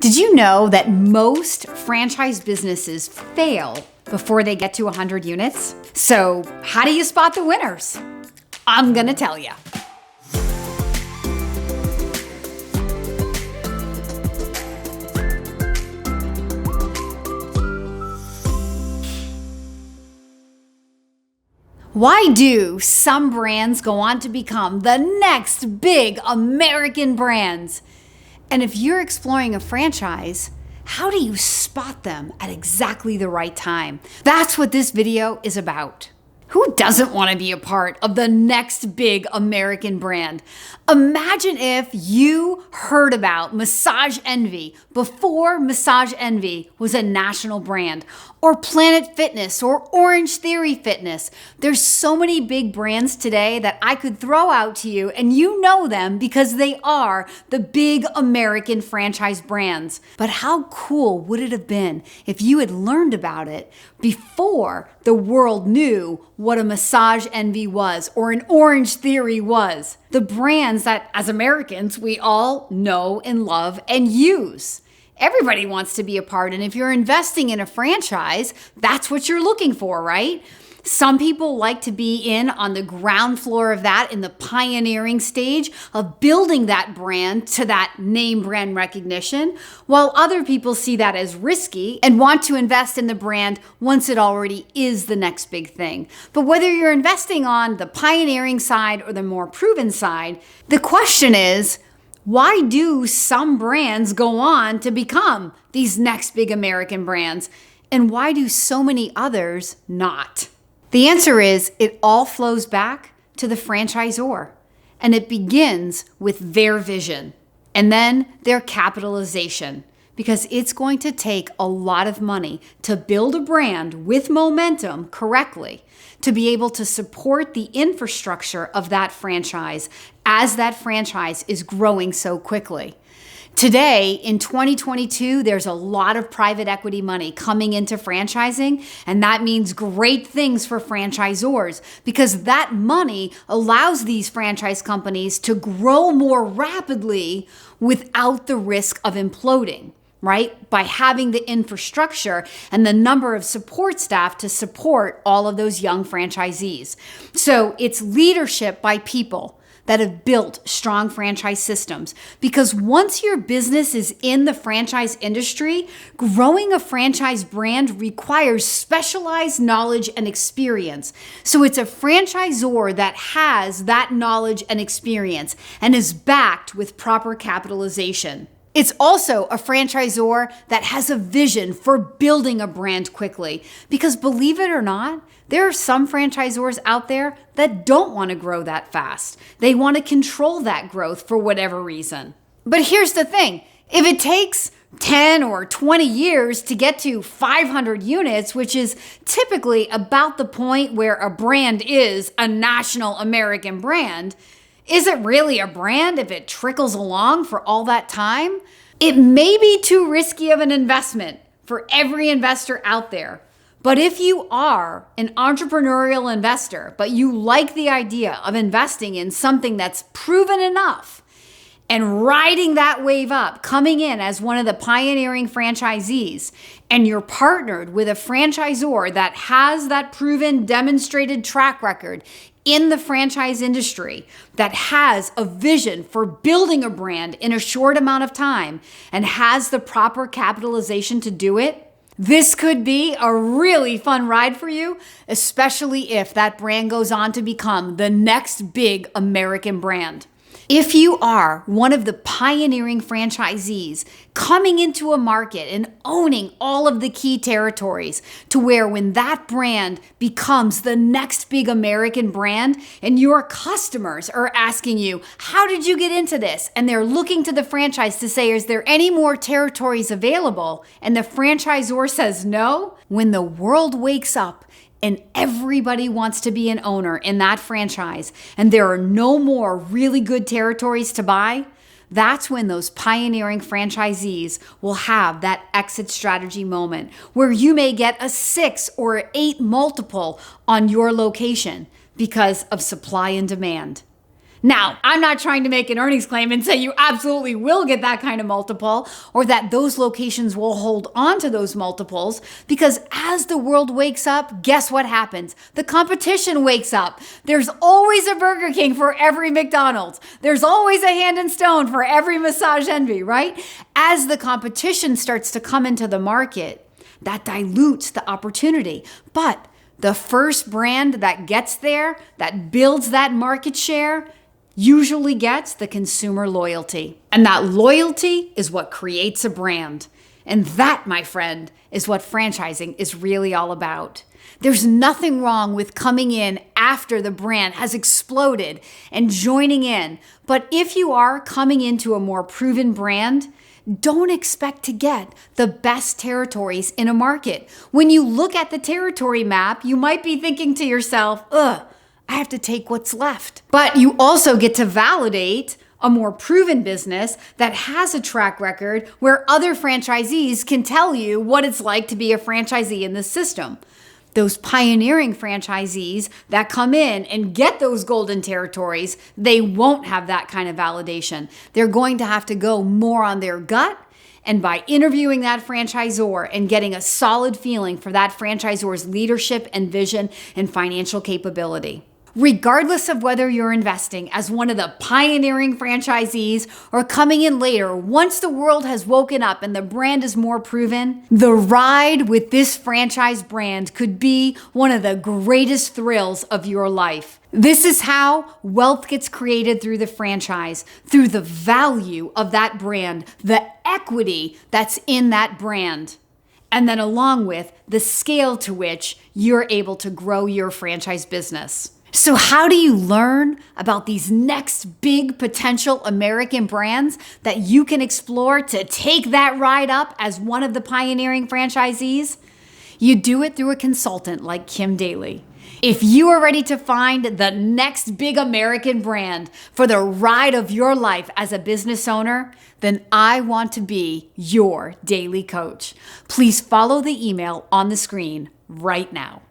Did you know that most franchise businesses fail before they get to 100 units? So how do you spot the winners? I'm gonna tell you. Why do some brands go on to become the next big American brands? And if you're exploring a franchise, how do you spot them at exactly the right time? That's what this video is about. Who doesn't want to be a part of the next big American brand? Imagine if you heard about Massage Envy before Massage Envy was a national brand, or Planet Fitness, or Orangetheory Fitness. There's so many big brands today that I could throw out to you, and you know them because they are the big American franchise brands. But how cool would it have been if you had learned about it before the world knew what a Massage Envy was or an Orangetheory was? The brands that, as Americans, we all know and love and use. Everybody wants to be a part, and if you're investing in a franchise, that's what you're looking for, right? Some people like to be in on the ground floor of that, in the pioneering stage of building that brand to that name brand recognition, while other people see that as risky and want to invest in the brand once it already is the next big thing. But whether you're investing on the pioneering side or the more proven side, the question is, why do some brands go on to become these next big American brands? And why do so many others not? The answer is it all flows back to the franchisor, and it begins with their vision and then their capitalization, because it's going to take a lot of money to build a brand with momentum correctly to be able to support the infrastructure of that franchise as that franchise is growing so quickly. Today, in 2022, there's a lot of private equity money coming into franchising, and that means great things for franchisors because that money allows these franchise companies to grow more rapidly without the risk of imploding, right? By having the infrastructure and the number of support staff to support all of those young franchisees. So it's leadership by people that have built strong franchise systems. Because once your business is in the franchise industry, growing a franchise brand requires specialized knowledge and experience. So it's a franchisor that has that knowledge and experience and is backed with proper capitalization. It's also a franchisor that has a vision for building a brand quickly. Because believe it or not, there are some franchisors out there that don't want to grow that fast. They want to control that growth for whatever reason. But here's the thing. If it takes 10 or 20 years to get to 500 units, which is typically about the point where a brand is a national American brand, is it really a brand if it trickles along for all that time? It may be too risky of an investment for every investor out there. But if you are an entrepreneurial investor, but you like the idea of investing in something that's proven enough and riding that wave up, coming in as one of the pioneering franchisees, and you're partnered with a franchisor that has that proven, demonstrated track record in the franchise industry, that has a vision for building a brand in a short amount of time and has the proper capitalization to do it, this could be a really fun ride for you, especially if that brand goes on to become the next big American brand. If you are one of the pioneering franchisees coming into a market and owning all of the key territories to where when that brand becomes the next big American brand and your customers are asking you, how did you get into this? And they're looking to the franchise to say, is there any more territories available? And the franchisor says no. When the world wakes up and everybody wants to be an owner in that franchise, and there are no more really good territories to buy, that's when those pioneering franchisees will have that exit strategy moment where you may get a 6 or 8 multiple on your location because of supply and demand. Now, I'm not trying to make an earnings claim and say you absolutely will get that kind of multiple or that those locations will hold on to those multiples, because as the world wakes up, guess what happens? The competition wakes up. There's always a Burger King for every McDonald's. There's always a Hand and Stone for every Massage Envy, right? As the competition starts to come into the market, that dilutes the opportunity. But the first brand that gets there, that builds that market share, usually gets the consumer loyalty. And that loyalty is what creates a brand. And that, my friend, is what franchising is really all about. There's nothing wrong with coming in after the brand has exploded and joining in. But if you are coming into a more proven brand, don't expect to get the best territories in a market. When you look at the territory map, you might be thinking to yourself, I have to take what's left. But you also get to validate a more proven business that has a track record where other franchisees can tell you what it's like to be a franchisee in the system. Those pioneering franchisees that come in and get those golden territories, they won't have that kind of validation. They're going to have to go more on their gut and by interviewing that franchisor and getting a solid feeling for that franchisor's leadership and vision and financial capability. Regardless of whether you're investing as one of the pioneering franchisees or coming in later, once the world has woken up and the brand is more proven, the ride with this franchise brand could be one of the greatest thrills of your life. This is how wealth gets created through the franchise, through the value of that brand, the equity that's in that brand, and then along with the scale to which you're able to grow your franchise business. So how do you learn about these next big potential American brands that you can explore to take that ride up as one of the pioneering franchisees? You do it through a consultant like Kim Daly. If you are ready to find the next big American brand for the ride of your life as a business owner, then I want to be your daily coach. Please follow the email on the screen right now.